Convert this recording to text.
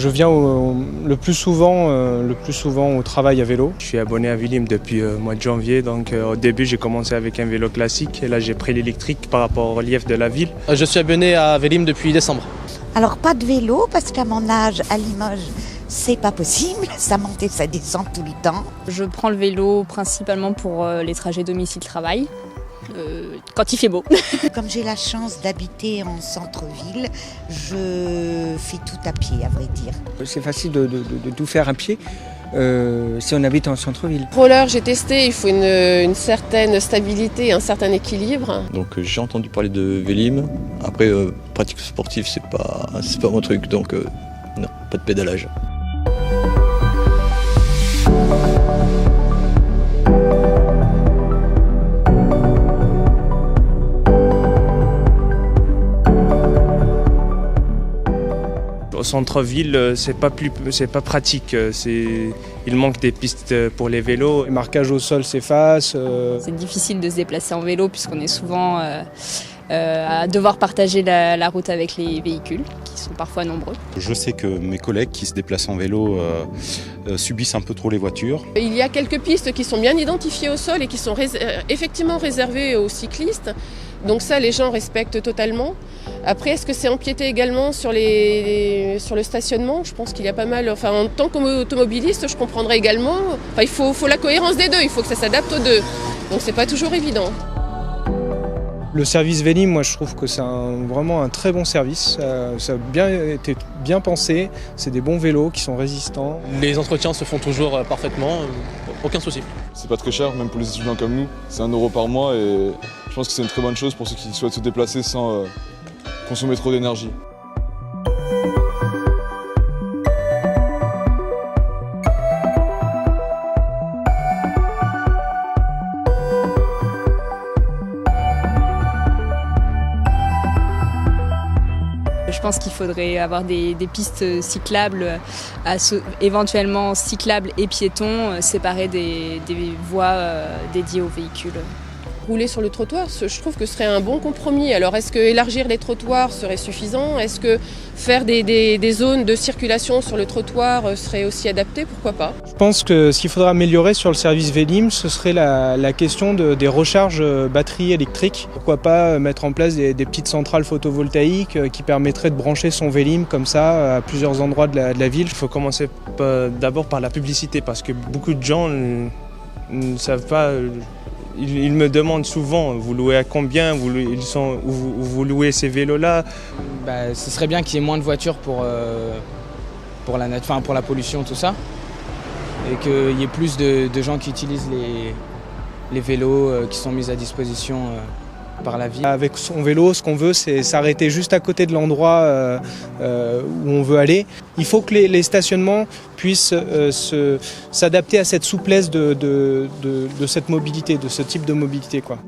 Je viens le plus souvent au travail à vélo. Je suis abonné à Vélim depuis le mois de janvier, donc au début j'ai commencé avec un vélo classique et là j'ai pris l'électrique par rapport au relief de la ville. Je suis abonné à Vélim depuis décembre. Alors pas de vélo parce qu'à mon âge à Limoges, c'est pas possible, ça monte et ça descend tout le temps. Je prends le vélo principalement pour les trajets domicile-travail, quand il fait beau. Comme j'ai la chance d'habiter en centre-ville, je fais tout à pied à vrai dire. C'est facile de tout faire à pied si on habite en centre-ville. Roller, j'ai testé, il faut une certaine stabilité, un certain équilibre. Donc j'ai entendu parler de Vélim. Après, pratique sportive, c'est pas mon truc, donc non, pas de pédalage. Au centre-ville, c'est pas pratique. Il manque des pistes pour les vélos. Le marquage au sol s'efface. C'est difficile de se déplacer en vélo puisqu'on est souvent à devoir partager la route avec les véhicules qui sont parfois nombreux. Je sais que mes collègues qui se déplacent en vélo subissent un peu trop les voitures. Il y a quelques pistes qui sont bien identifiées au sol et qui sont effectivement réservées aux cyclistes. Donc ça, les gens respectent totalement. Après, est-ce que c'est empiété également sur le stationnement? Je pense qu'il y a pas mal. Enfin, en tant qu'automobiliste, je comprendrais également. Enfin, il faut la cohérence des deux. Il faut que ça s'adapte aux deux. Donc c'est pas toujours évident. Le service Vélim, moi je trouve que c'est vraiment un très bon service. Ça a été bien pensé. C'est des bons vélos qui sont résistants. Les entretiens se font toujours parfaitement, aucun souci. C'est pas très cher, même pour les étudiants comme nous. C'est 1 € par mois et je pense que c'est une très bonne chose pour ceux qui souhaitent se déplacer sans consommer trop d'énergie. Je pense qu'il faudrait avoir des pistes cyclables, éventuellement cyclables et piétons, séparées des voies dédiées aux véhicules. Rouler sur le trottoir, je trouve que ce serait un bon compromis. Alors est-ce que élargir les trottoirs serait suffisant? Est-ce que faire des zones de circulation sur le trottoir serait aussi adapté? Pourquoi pas? Je pense que ce qu'il faudra améliorer sur le service Vélim, ce serait la question des recharges batteries électriques. Pourquoi pas mettre en place des petites centrales photovoltaïques qui permettraient de brancher son Vélim comme ça à plusieurs endroits de la ville. Il faut commencer d'abord par la publicité parce que beaucoup de gens ne savent pas. Ils me demandent souvent, vous louez à combien, vous louez ces vélos-là? Ce serait bien qu'il y ait moins de voitures pour la pollution, tout ça. Et qu'il y ait plus de gens qui utilisent les vélos qui sont mis à disposition par la ville. Avec son vélo, ce qu'on veut, c'est s'arrêter juste à côté de l'endroit où on veut aller. Il faut que les stationnements puissent s'adapter à cette souplesse de cette mobilité, de ce type de mobilité, quoi.